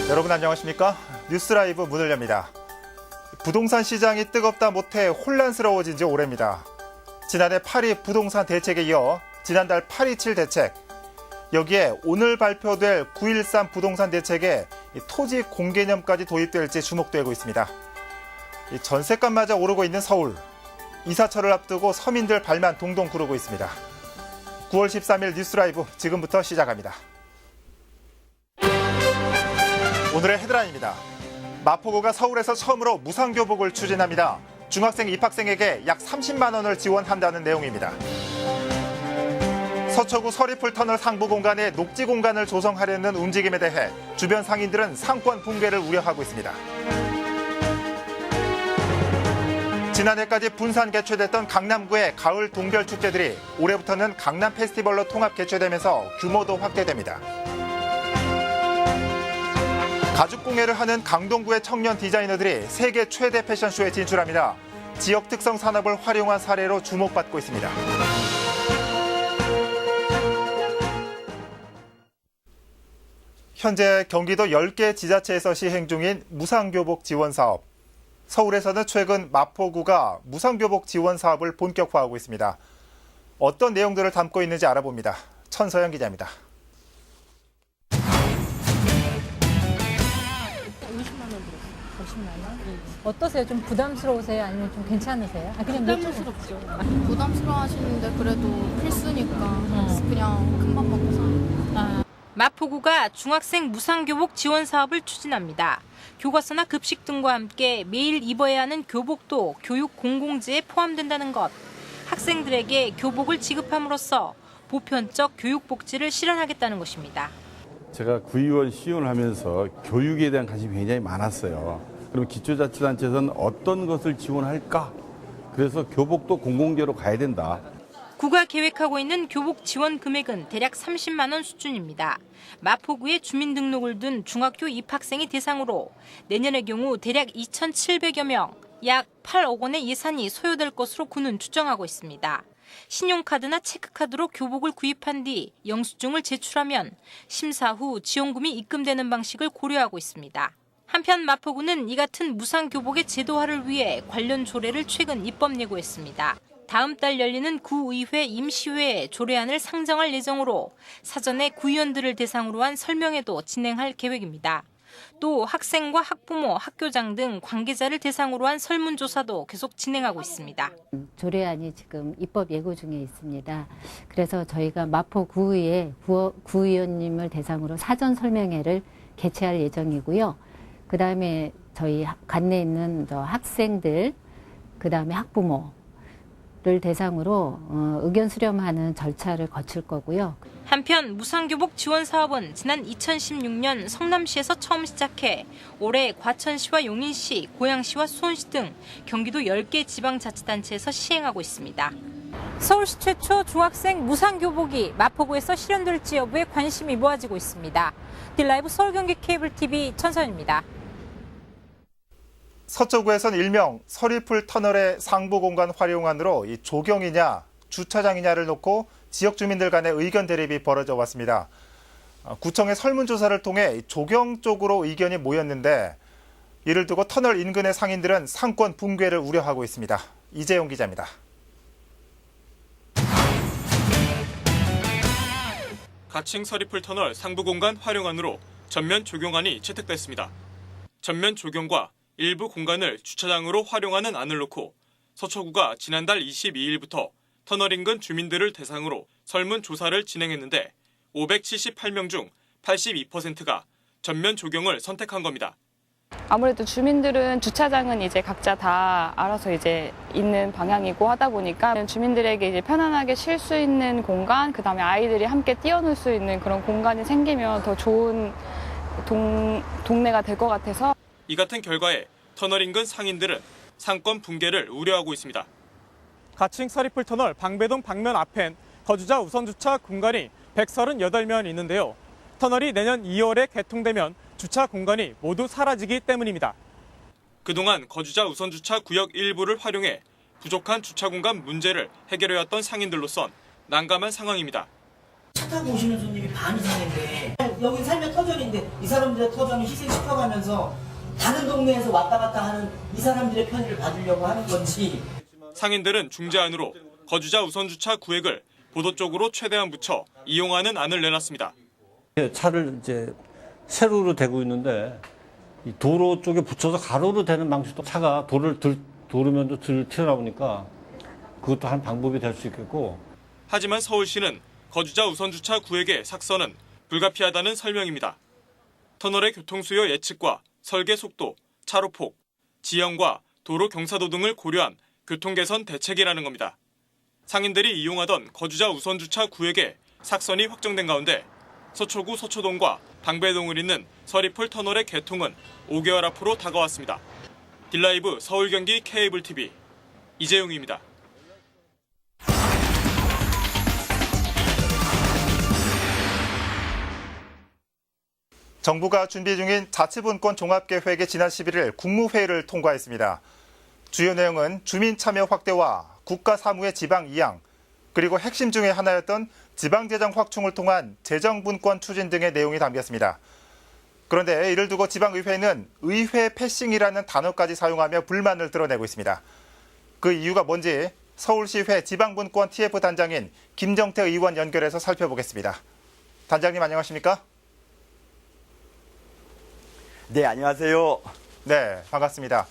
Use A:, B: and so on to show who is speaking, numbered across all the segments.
A: 여러분 안녕하십니까? 뉴스라이브 문을 엽니다. 부동산 시장이 뜨겁다 못해 혼란스러워진 지 오래입니다. 지난해 8.2 부동산 대책에 이어 지난달 8.27 대책, 여기에 오늘 발표될 9.13 부동산 대책에 토지 공개념까지 도입될지 주목되고 있습니다. 전셋값마저 오르고 있는 서울, 이사철을 앞두고 서민들 발만 동동 구르고 있습니다. 9월 13일 뉴스라이브 지금부터 시작합니다. 오늘의 헤드라인입니다. 마포구가 서울에서 처음으로 무상교복을 추진합니다. 중학생 입학생에게 약 30만 원을 지원한다는 내용입니다. 서초구 서리풀 터널 상부 공간에 녹지 공간을 조성하려는 움직임에 대해 주변 상인들은 상권 붕괴를 우려하고 있습니다. 지난해까지 분산 개최됐던 강남구의 가을 동별 축제들이 올해부터는 강남 페스티벌로 통합 개최되면서 규모도 확대됩니다. 가죽 공예를 하는 강동구의 청년 디자이너들이 세계 최대 패션쇼에 진출합니다. 지역 특성 산업을 활용한 사례로 주목받고 있습니다. 현재 경기도 10개 지자체에서 시행 중인 무상교복 지원 사업. 서울에서는 최근 마포구가 무상교복 지원 사업을 본격화하고 있습니다. 어떤 내용들을 담고 있는지 알아봅니다. 천서영 기자입니다.
B: 어떠세요? 좀 부담스러우세요? 아니면 좀 괜찮으세요? 그냥
C: 부담스럽죠. 부담스러워하시는데 그래도 필수니까 그냥 큰맘 먹고 사요.
D: 마포구가 중학생 무상교복 지원 사업을 추진합니다. 교과서나 급식 등과 함께 매일 입어야 하는 교복도 교육 공공지에 포함된다는 것. 학생들에게 교복을 지급함으로써 보편적 교육 복지를 실현하겠다는 것입니다.
E: 제가 구의원 시의원을 하면서 교육에 대한 관심이 굉장히 많았어요. 그럼 기초자치단체에서는 어떤 것을 지원할까? 그래서 교복도 공공재로 가야 된다.
D: 구가 계획하고 있는 교복 지원 금액은 대략 30만 원 수준입니다. 마포구에 주민등록을 둔 중학교 입학생이 대상으로 내년의 경우 대략 2,700여 명, 약 8억 원의 예산이 소요될 것으로 구는 추정하고 있습니다. 신용카드나 체크카드로 교복을 구입한 뒤 영수증을 제출하면 심사 후 지원금이 입금되는 방식을 고려하고 있습니다. 한편 마포구는 이 같은 무상교복의 제도화를 위해 관련 조례를 최근 입법 예고했습니다. 다음 달 열리는 구의회 임시회에 조례안을 상정할 예정으로 사전에 구의원들을 대상으로 한 설명회도 진행할 계획입니다. 또 학생과 학부모, 학교장 등 관계자를 대상으로 한 설문조사도 계속 진행하고 있습니다.
F: 조례안이 지금 입법 예고 중에 있습니다. 그래서 저희가 마포구의회 구의원님을 대상으로 사전 설명회를 개최할 예정이고요. 그다음에 저희 관내에 있는 학생들, 그다음에 학부모를 대상으로 의견 수렴하는 절차를 거칠 거고요.
D: 한편 무상교복 지원 사업은 지난 2016년 성남시에서 처음 시작해 올해 과천시와 용인시, 고양시와 수원시 등 경기도 10개 지방자치단체에서 시행하고 있습니다. 서울시 최초 중학생 무상교복이 마포구에서 실현될지 여부에 관심이 모아지고 있습니다. 딜라이브 서울경기 케이블TV 천선입니다.
A: 서초구에선 일명 서리풀 터널의 상부 공간 활용안으로 이 조경이냐 주차장이냐를 놓고 지역 주민들 간의 의견 대립이 벌어져 왔습니다. 구청의 설문조사를 통해 조경 쪽으로 의견이 모였는데 이를 두고 터널 인근의 상인들은 상권 붕괴를 우려하고 있습니다. 이재용 기자입니다.
G: 가칭 서리풀 터널 상부 공간 활용안으로 전면 조경안이 채택됐습니다. 전면 조경과 일부 공간을 주차장으로 활용하는 안을 놓고 서초구가 지난달 22일부터 터널 인근 주민들을 대상으로 설문조사를 진행했는데 578명 중 82%가 전면 조경을 선택한 겁니다.
H: 아무래도 주민들은 주차장은 이제 각자 다 알아서 이제 있는 방향이고 하다 보니까 주민들에게 이제 편안하게 쉴 수 있는 공간, 그다음에 아이들이 함께 뛰어놀 수 있는 그런 공간이 생기면 더 좋은 동네가 될 것 같아서.
G: 이 같은 결과에 터널 인근 상인들은 상권 붕괴를 우려하고 있습니다.
I: 가칭 서리풀 터널 방배동 방면 앞엔 거주자 우선 주차 공간이 138면 있는데요. 터널이 내년 2월에 개통되면 주차 공간이 모두 사라지기 때문입니다.
G: 그동안 거주자 우선 주차 구역 일부를 활용해 부족한 주차 공간 문제를 해결해왔던 상인들로선 난감한 상황입니다.
J: 차 타고 오시는 손님이 반 이상인데 여기 살면 터전인데 이 사람들의 터전을 희생시켜가면서 다른 동네에서 왔다 갔다 하는 이 사람들의 편의를 받으려고 하는 건지.
G: 상인들은 중재안으로 거주자 우선주차 구획을 보도 쪽으로 최대한 붙여 이용하는 안을 내놨습니다.
K: 차를 이제 세로로 대고 있는데 이 도로 쪽에 붙여서 가로로 대는 방식도 차가 도로면도 튀어나오니까 그것도 한 방법이 될 수 있겠고.
G: 하지만 서울시는 거주자 우선주차 구획의 삭선은 불가피하다는 설명입니다. 터널의 교통수요 예측과 설계 속도, 차로폭, 지형과 도로 경사도 등을 고려한 교통개선 대책이라는 겁니다. 상인들이 이용하던 거주자 우선주차 구획에 삭선이 확정된 가운데 서초구 서초동과 방배동을 잇는 서리풀 터널의 개통은 5개월 앞으로 다가왔습니다. 딜라이브 서울 경기 케이블 TV 이재용입니다.
A: 정부가 준비 중인 자치분권 종합계획의 지난 11일 국무회의를 통과했습니다. 주요 내용은 주민 참여 확대와 국가 사무의 지방 이양, 그리고 핵심 중의 하나였던 지방재정 확충을 통한 재정분권 추진 등의 내용이 담겼습니다. 그런데 이를 두고 지방의회는 의회 패싱이라는 단어까지 사용하며 불만을 드러내고 있습니다. 그 이유가 뭔지 서울시회 지방분권 TF 단장인 김정태 의원 연결해서 살펴보겠습니다. 단장님 안녕하십니까?
L: 네, 안녕하세요.
A: 네, 반갑습니다.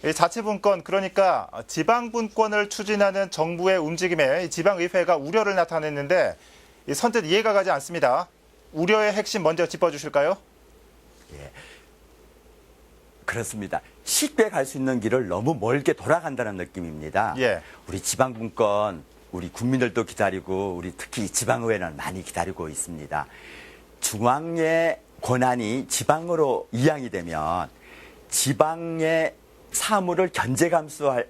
A: 이 자치분권, 그러니까 지방분권을 추진하는 정부의 움직임에 지방의회가 우려를 나타냈는데 선뜻 이해가 가지 않습니다. 우려의 핵심 먼저 짚어주실까요?
L: 예, 그렇습니다. 쉽게 갈 수 있는 길을 너무 멀게 돌아간다는 느낌입니다.
A: 예.
L: 우리 지방분권, 우리 국민들도 기다리고 우리 특히 지방의회는 많이 기다리고 있습니다. 중앙의 권한이 지방으로 이양이 되면 지방의 사무를 견제 감수할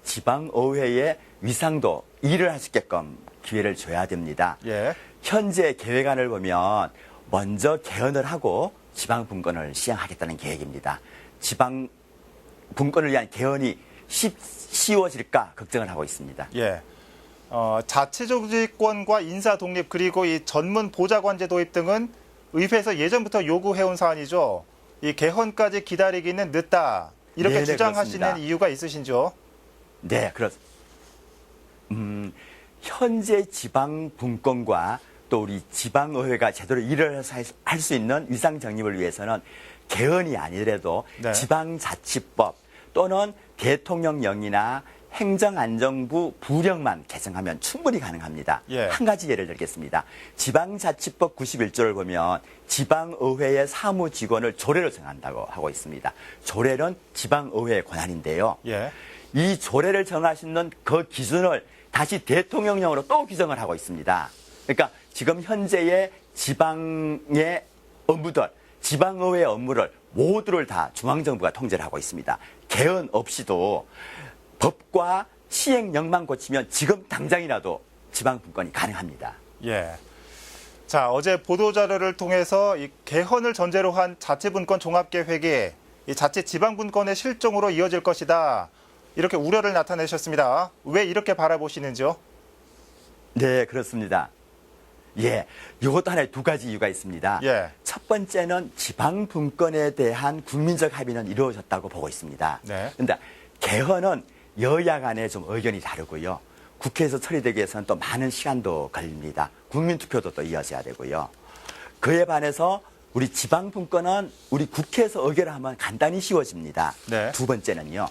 L: 지방의회의 위상도 일을 할 수 있게끔 기회를 줘야 됩니다.
A: 예.
L: 현재 계획안을 보면 먼저 개헌을 하고 지방분권을 시행하겠다는 계획입니다. 지방분권을 위한 개헌이 쉬워질까 걱정을 하고 있습니다.
A: 예. 자치조직권과 인사 독립 그리고 이 전문 보좌관제 도입 등은 의회에서 예전부터 요구해온 사안이죠. 이 개헌까지 기다리기는 늦다. 이렇게
L: 네네,
A: 주장하시는
L: 그렇습니다.
A: 이유가 있으신지요?
L: 네, 그렇습니다. 현재 지방분권과 또 우리 지방의회가 제대로 일을 할 수 있는 위상 정립을 위해서는 개헌이 아니더라도
A: 네.
L: 지방자치법 또는 대통령령이나 행정안정부 부령만 개정하면 충분히 가능합니다.
A: 예.
L: 한 가지 예를 들겠습니다. 지방자치법 91조를 보면 지방의회의 사무직원을 조례로 정한다고 하고 있습니다. 조례는 지방의회의 권한인데요.
A: 예.
L: 이 조례를 정하시는 그 기준을 다시 대통령령으로 또 규정을 하고 있습니다. 그러니까 지금 현재의 지방의 업무들, 지방의회의 업무를 모두를 다 중앙정부가 통제를 하고 있습니다. 개헌 없이도 법과 시행령만 고치면 지금 당장이라도 지방분권이 가능합니다.
A: 예. 자, 어제 보도자료를 통해서 이 개헌을 전제로 한 자치분권 종합계획이 이 자치 지방분권의 실종으로 이어질 것이다. 이렇게 우려를 나타내셨습니다. 왜 이렇게 바라보시는지요?
L: 네, 그렇습니다. 예, 이것도 하나의 두 가지 이유가 있습니다.
A: 예.
L: 첫 번째는 지방분권에 대한 국민적 합의는 이루어졌다고 보고 있습니다.
A: 네.
L: 그런데 개헌은 여야 간에 좀 의견이 다르고요. 국회에서 처리되기 위해서는 또 많은 시간도 걸립니다. 국민투표도 또 이어져야 되고요. 그에 반해서 우리 지방분권은 우리 국회에서 의결을 하면 간단히 쉬워집니다.
A: 네.
L: 두 번째는요.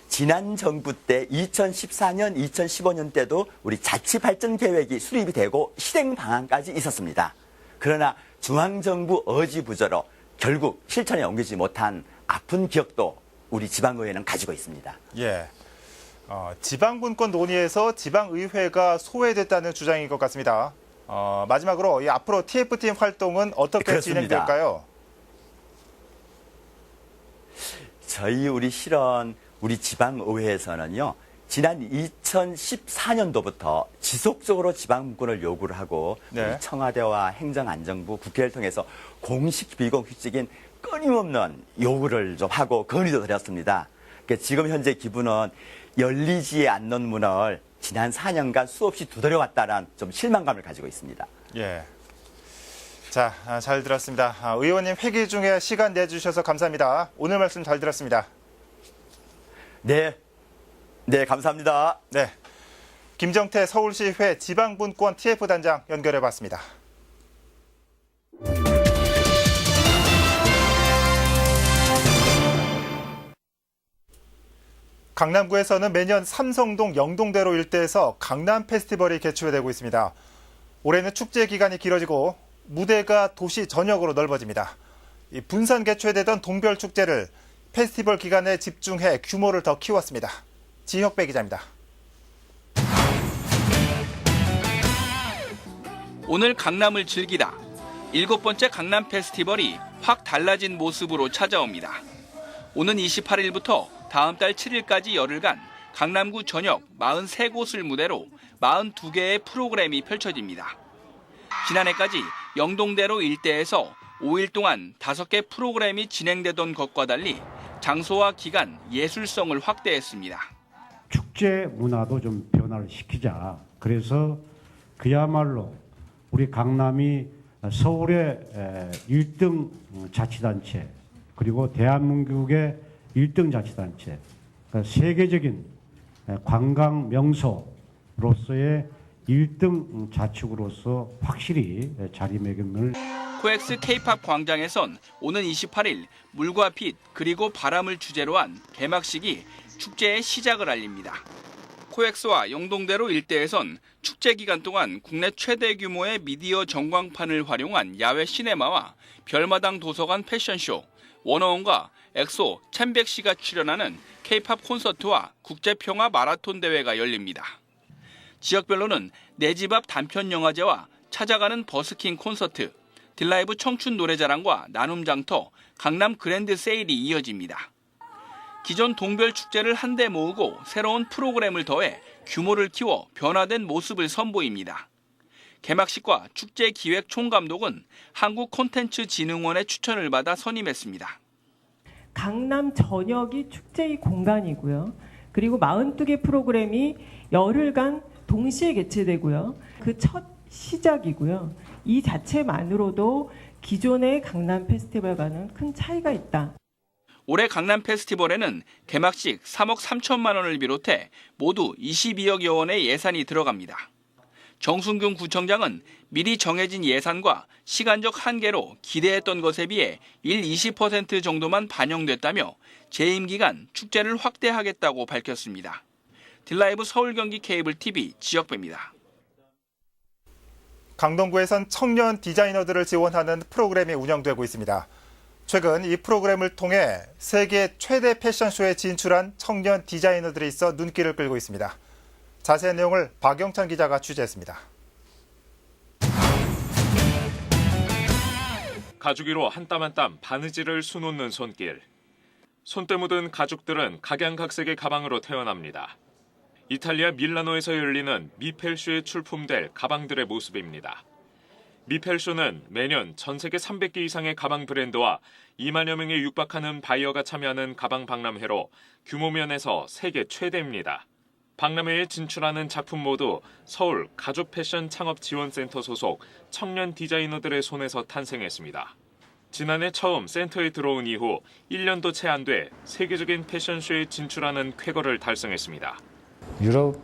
L: 지난 정부 때 2014년, 2015년 때도 우리 자치발전계획이 수립이 되고 실행 방안까지 있었습니다. 그러나 중앙정부 의지부저로 결국 실천에 옮기지 못한 아픈 기억도 우리 지방의회는 가지고 있습니다.
A: 예. 지방분권 논의에서 지방의회가 소외됐다는 주장인 것 같습니다. 마지막으로 이 앞으로 TF팀 활동은 어떻게
L: 그렇습니다.
A: 진행될까요?
L: 저희 우리 실은 우리 지방의회에서는요. 지난 2014년도부터 지속적으로 지방분권을 요구를 하고
A: 네.
L: 우리 청와대와 행정안정부, 국회를 통해서 공식 비공식적인 끊임없는 요구를 좀 하고 건의도 드렸습니다. 그러니까 지금 현재 기분은 열리지 않는 문을 지난 4년간 수없이 두드려왔다는 좀 실망감을 가지고 있습니다.
A: 예. 자, 잘 들었습니다. 의원님 회기 중에 시간 내주셔서 감사합니다. 오늘 말씀 잘 들었습니다.
L: 네, 감사합니다.
A: 네. 김정태 서울시회 지방분권 TF단장 연결해봤습니다. 강남구에서는 매년 삼성동 영동대로 일대에서 강남 페스티벌이 개최되고 있습니다. 올해는 축제 기간이 길어지고 무대가 도시 전역으로 넓어집니다. 분산 개최되던 동별 축제를 페스티벌 기간에 집중해 규모를 더 키웠습니다. 지혁배 기자입니다.
M: 오늘 강남을 즐기다 7번째 강남 페스티벌이 확 달라진 모습으로 찾아옵니다. 오는 28일부터 다음 달 7일까지 열흘간 강남구 전역 43곳을 무대로 42개의 프로그램이 펼쳐집니다. 지난해까지 영동대로 일대에서 5일 동안 5개 프로그램이 진행되던 것과 달리 장소와 기간, 예술성을 확대했습니다.
N: 축제 문화도 좀 변화를 시키자. 그래서 그야말로 우리 강남이 서울의 1등 자치단체 그리고 대한민국의 1등 자치단체, 그러니까 세계적인 관광 명소로서의 1등 자축으로서 확실히 자리매김을.
M: 코엑스 K-팝 광장에선 오는 28일 물과 빛 그리고 바람을 주제로 한 개막식이 축제의 시작을 알립니다. 코엑스와 영동대로 일대에선 축제 기간 동안 국내 최대 규모의 미디어 전광판을 활용한 야외 시네마와 별마당 도서관 패션쇼, 워너원과 엑소, 챔백 씨가 출연하는 K-팝 콘서트와 국제평화 마라톤 대회가 열립니다. 지역별로는 내 집 앞 단편 영화제와 찾아가는 버스킹 콘서트, 딜라이브 청춘 노래자랑과 나눔 장터, 강남 그랜드 세일이 이어집니다. 기존 동별 축제를 한데 모으고 새로운 프로그램을 더해 규모를 키워 변화된 모습을 선보입니다. 개막식과 축제 기획 총감독은 한국콘텐츠진흥원의 추천을 받아 선임했습니다.
O: 강남 전역이 축제의 공간이고요. 그리고 42개 프로그램이 열흘간 동시에 개최되고요. 그 첫 시작이고요. 이 자체만으로도 기존의 강남 페스티벌과는 큰 차이가 있다.
M: 올해 강남 페스티벌에는 개막식 3억 3천만 원을 비롯해 모두 22억여 원의 예산이 들어갑니다. 정순균 구청장은 미리 정해진 예산과 시간적 한계로 기대했던 것에 비해 20% 정도만 반영됐다며 재임 기간 축제를 확대하겠다고 밝혔습니다. 딜라이브 서울 경기 케이블 TV 지역배입니다.
A: 강동구에선 청년 디자이너들을 지원하는 프로그램이 운영되고 있습니다. 최근 이 프로그램을 통해 세계 최대 패션쇼에 진출한 청년 디자이너들이 있어 눈길을 끌고 있습니다. 자세한 내용을 박영찬 기자가 취재했습니다.
G: 가죽 위로 한 땀 한 땀 바느질을 수놓는 손길. 손때 묻은 가죽들은 각양각색의 가방으로 태어납니다. 이탈리아 밀라노에서 열리는 미펠쇼에 출품될 가방들의 모습입니다. 미펠쇼는 매년 전 세계 300개 이상의 가방 브랜드와 2만여 명에 육박하는 바이어가 참여하는 가방 박람회로 규모 면에서 세계 최대입니다. 박람회에 진출하는 작품 모두 서울 가죽 패션 창업 지원센터 소속 청년 디자이너들의 손에서 탄생했습니다. 지난해 처음 센터에 들어온 이후 1년도 채 안 돼 세계적인 패션쇼에 진출하는 쾌거를 달성했습니다.
P: 유럽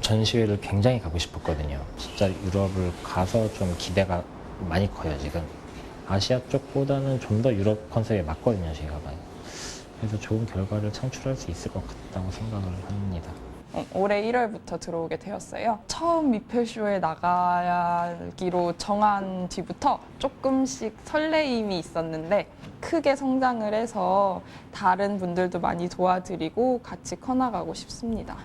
P: 전시회를 굉장히 가고 싶었거든요. 진짜 유럽을 가서 좀 기대가 많이 커요, 지금. 아시아 쪽보다는 좀 더 유럽 컨셉에 맞거든요, 제 가방이. 그래서 좋은 결과를 창출할 수 있을 것 같다고 생각을 합니다.
H: 올해 1월부터 들어오게 되었어요. 처음 미펠쇼에 나가기로 정한 뒤부터 조금씩 설레임이 있었는데 크게 성장을 해서 다른 분들도 많이 도와드리고 같이 커나가고 싶습니다.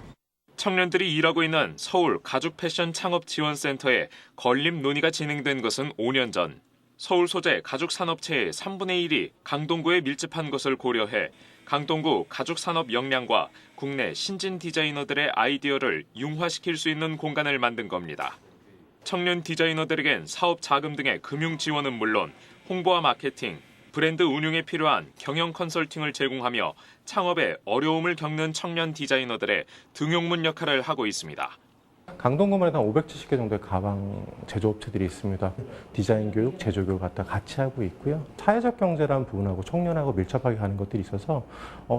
G: 청년들이 일하고 있는 서울 가죽 패션 창업 지원센터에 건립 논의가 진행된 것은 5년 전. 서울 소재 가죽 산업체의 3분의 1이 강동구에 밀집한 것을 고려해 강동구 가죽 산업 역량과 국내 신진 디자이너들의 아이디어를 융화시킬 수 있는 공간을 만든 겁니다. 청년 디자이너들에겐 사업 자금 등의 금융 지원은 물론 홍보와 마케팅, 브랜드 운용에 필요한 경영 컨설팅을 제공하며 창업에 어려움을 겪는 청년 디자이너들의 등용문 역할을 하고 있습니다.
Q: 강동구만에 한 570개 정도의 가방 제조업체들이 있습니다. 디자인 교육, 제조 교육 갖다 같이 하고 있고요. 사회적 경제라는 부분하고 청년하고 밀접하게 가는 것들이 있어서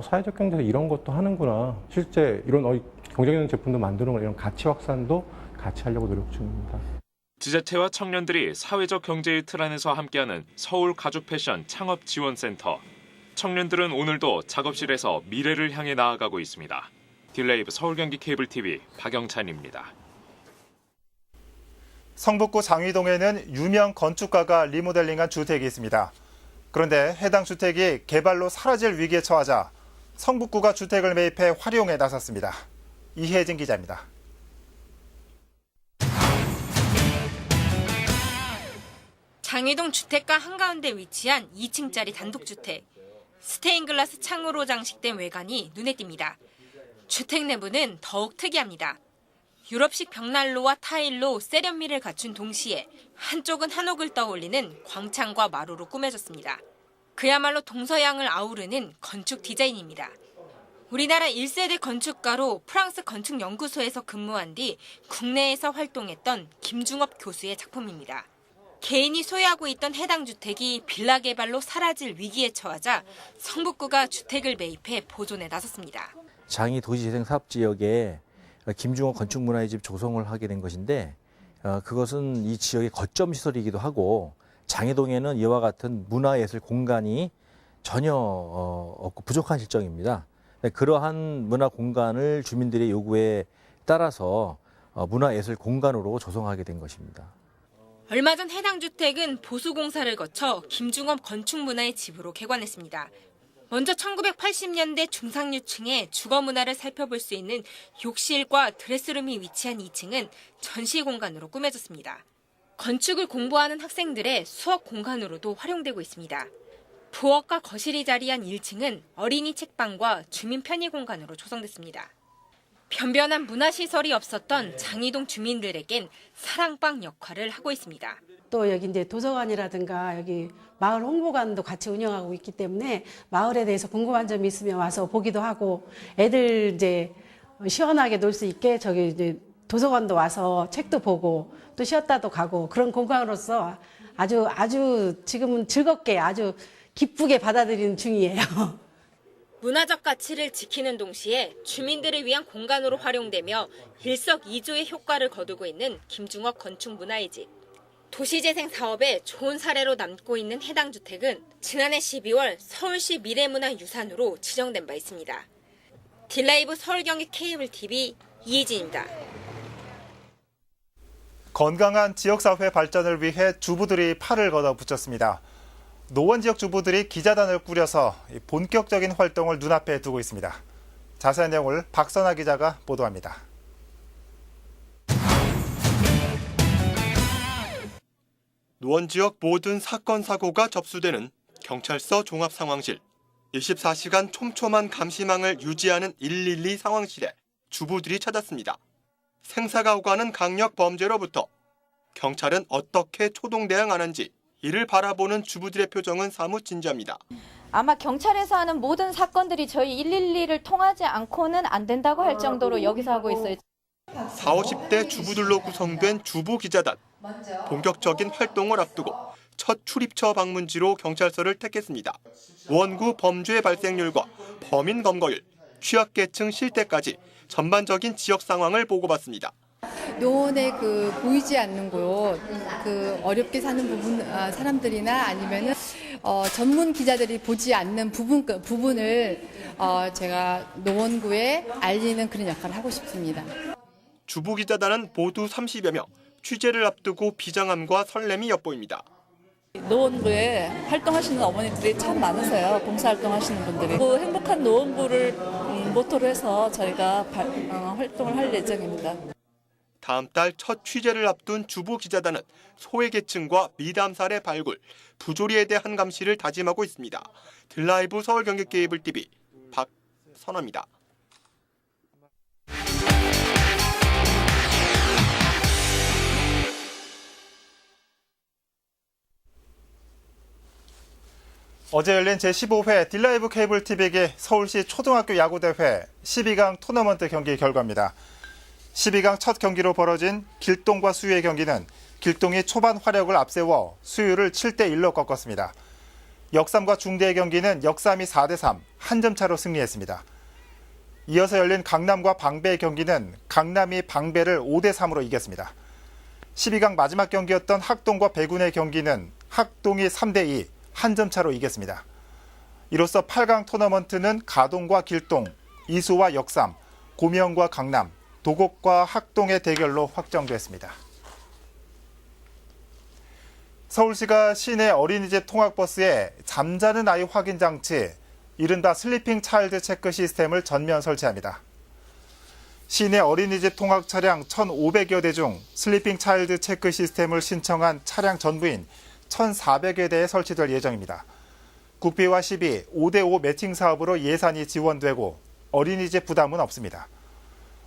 Q: 사회적 경제에서 이런 것도 하는구나. 실제 이런 경쟁력 제품도 만드는 이런 가치 확산도 같이 하려고 노력 중입니다.
R: 지자체와 청년들이 사회적 경제의 틀 안에서 함께하는 서울 가죽 패션 창업 지원센터. 청년들은 오늘도 작업실에서 미래를 향해 나아가고 있습니다. 딜레이브 서울 경기 케이블 TV 박영찬입니다.
A: 성북구 장위동에는 유명 건축가가 리모델링한 주택이 있습니다. 그런데 해당 주택이 개발로 사라질 위기에 처하자 성북구가 주택을 매입해 활용에 나섰습니다. 이혜진 기자입니다.
D: 장위동 주택가 한가운데 위치한 2층짜리 단독주택. 스테인글라스 창으로 장식된 외관이 눈에 띕니다. 주택 내부는 더욱 특이합니다. 유럽식 벽난로와 타일로 세련미를 갖춘 동시에 한쪽은 한옥을 떠올리는 광창과 마루로 꾸며졌습니다. 그야말로 동서양을 아우르는 건축 디자인입니다. 우리나라 1세대 건축가로 프랑스 건축연구소에서 근무한 뒤 국내에서 활동했던 김중업 교수의 작품입니다. 개인이 소유하고 있던 해당 주택이 빌라 개발로 사라질 위기에 처하자 성북구가 주택을 매입해 보존에 나섰습니다.
S: 장위 도시재생사업지역에 김중업 건축문화의 집 조성을 하게 된 것인데 그것은 이 지역의 거점 시설이기도 하고 장위동에는 이와 같은 문화예술 공간이 전혀 없고 부족한 실정입니다. 그러한 문화 공간을 주민들의 요구에 따라서 문화예술 공간으로 조성하게 된 것입니다.
D: 얼마 전 해당 주택은 보수공사를 거쳐 김중업 건축문화의 집으로 개관했습니다. 먼저 1980년대 중상류층의 주거문화를 살펴볼 수 있는 욕실과 드레스룸이 위치한 2층은 전시 공간으로 꾸며졌습니다. 건축을 공부하는 학생들의 수업 공간으로도 활용되고 있습니다. 부엌과 거실이 자리한 1층은 어린이 책방과 주민 편의 공간으로 조성됐습니다. 변변한 문화시설이 없었던 장위동 주민들에겐 사랑방 역할을 하고 있습니다.
T: 또 여기 이제 도서관이라든가 여기 마을 홍보관도 같이 운영하고 있기 때문에 마을에 대해서 궁금한 점이 있으면 와서 보기도 하고 애들 이제 시원하게 놀 수 있게 저기 이제 도서관도 와서 책도 보고 또 쉬었다도 가고 그런 공간으로서 아주 지금은 즐겁게 아주 기쁘게 받아들이는 중이에요.
D: 문화적 가치를 지키는 동시에 주민들을 위한 공간으로 활용되며 일석이조의 효과를 거두고 있는 김중업 건축문화의 집. 도시재생 사업의 좋은 사례로 남고 있는 해당 주택은 지난해 12월 서울시 미래문화유산으로 지정된 바 있습니다. 딜라이브 서울경기 케이블 TV 이혜진입니다.
A: 건강한 지역사회 발전을 위해 주부들이 팔을 걷어붙였습니다. 노원 지역 주부들이 기자단을 꾸려서 본격적인 활동을 눈앞에 두고 있습니다. 자세한 내용을 박선아 기자가 보도합니다.
U: 노원 지역 모든 사건 사고가 접수되는 경찰서 종합상황실. 24시간 촘촘한 감시망을 유지하는 112 상황실에 주부들이 찾았습니다. 생사가 오가는 강력 범죄로부터 경찰은 어떻게 초동 대응하는지 이를 바라보는 주부들의 표정은 사뭇 진지합니다.
V: 아마 경찰에서 하는 모든 사건들이 저희 112를 통하지 않고는 안 된다고 할 정도로 여기서 하고 있어요.
U: 40, 50대 주부들로 구성된 주부 기자단. 본격적인 활동을 앞두고 첫 출입처 방문지로 경찰서를 택했습니다. 원구 범죄 발생률과 범인 검거율, 취약계층 실태까지 전반적인 지역 상황을 보고받습니다.
W: 노원의 보이지 않는 곳, 어렵게 사는 사람들이나 아니면은 전문 기자들이 보지 않는 부분을 제가 노원구에 알리는 그런 역할을 하고 싶습니다.
U: 주부기자단은 모두 30여 명, 취재를 앞두고 비장함과 설렘이 엿보입니다.
X: 노원구에 활동하시는 어머니들이 참 많으세요. 봉사활동하시는 분들이. 행복한 노원구를 모토로 해서 저희가 활동을 할 예정입니다.
U: 다음 달 첫 취재를 앞둔 주부기자단은 소외계층과 미담 사례 발굴, 부조리에 대한 감시를 다짐하고 있습니다. 딜라이브 서울 경기 케이블 TV 박선아입니다.
A: 어제 열린 제15회 딜라이브 케이블 TV기 서울시 초등학교 야구대회 12강 토너먼트 경기 결과입니다. 12강 첫 경기로 벌어진 길동과 수유의 경기는 길동이 초반 화력을 앞세워 수유를 7대1로 꺾었습니다. 역삼과 중대의 경기는 역삼이 4대3 한 점 차로 승리했습니다. 이어서 열린 강남과 방배의 경기는 강남이 방배를 5대3으로 이겼습니다. 12강 마지막 경기였던 학동과 배군의 경기는 학동이 3대2 한 점 차로 이겼습니다. 이로써 8강 토너먼트는 가동과 길동, 이수와 역삼, 고명과 강남, 도곡과 학동의 대결로 확정됐습니다. 서울시가 시내 어린이집 통학버스에 잠자는 아이 확인 장치, 이른바 슬리핑 차일드 체크 시스템을 전면 설치합니다. 시내 어린이집 통학 차량 1,500여 대 중 슬리핑 차일드 체크 시스템을 신청한 차량 전부인 1,400여 대에 설치될 예정입니다. 국비와 시비 5대5 매칭 사업으로 예산이 지원되고 어린이집 부담은 없습니다.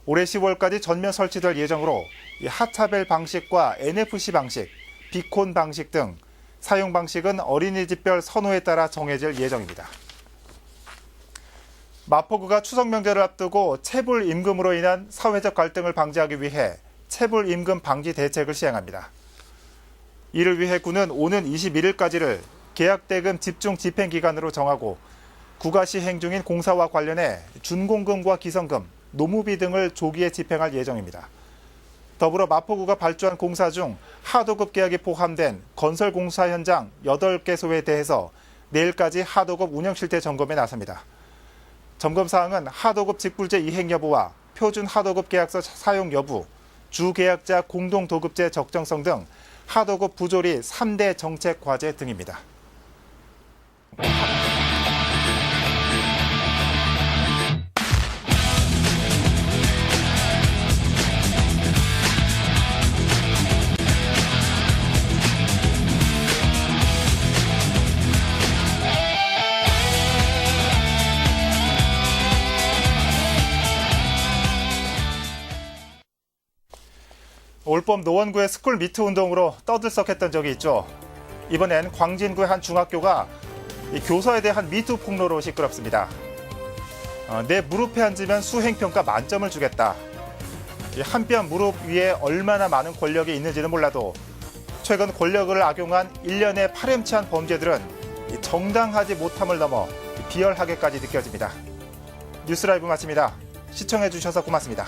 A: 올해 10월까지 전면 설치될 예정으로 하차벨 방식과 NFC 방식, 비콘 방식 등 사용 방식은 어린이집별 선호에 따라 정해질 예정입니다. 마포구가 추석 명절을 앞두고 체불 임금으로 인한 사회적 갈등을 방지하기 위해 체불 임금 방지 대책을 시행합니다. 이를 위해 구는 오는 21일까지를 계약대금 집중 집행 기간으로 정하고 구가 시행 중인 공사와 관련해 준공금과 기성금, 노무비 등을 조기에 집행할 예정입니다. 더불어 마포구가 발주한 공사 중 하도급 계약이 포함된 건설 공사 현장 8개소에 대해서 내일까지 하도급 운영 실태 점검에 나섭니다. 점검 사항은 하도급 직불제 이행 여부와 표준 하도급 계약서 사용 여부, 주계약자 공동 도급제 적정성 등 하도급 부조리 3대 정책 과제 등입니다. 올봄 노원구의 스쿨 미투 운동으로 떠들썩했던 적이 있죠. 이번엔 광진구의 한 중학교가 교사에 대한 미투 폭로로 시끄럽습니다. 내 무릎에 앉으면 수행평가 만점을 주겠다. 한뼘 무릎 위에 얼마나 많은 권력이 있는지는 몰라도 최근 권력을 악용한 일련의 파렴치한 범죄들은 정당하지 못함을 넘어 비열하게까지 느껴집니다. 뉴스라이브 마칩니다. 시청해주셔서 고맙습니다.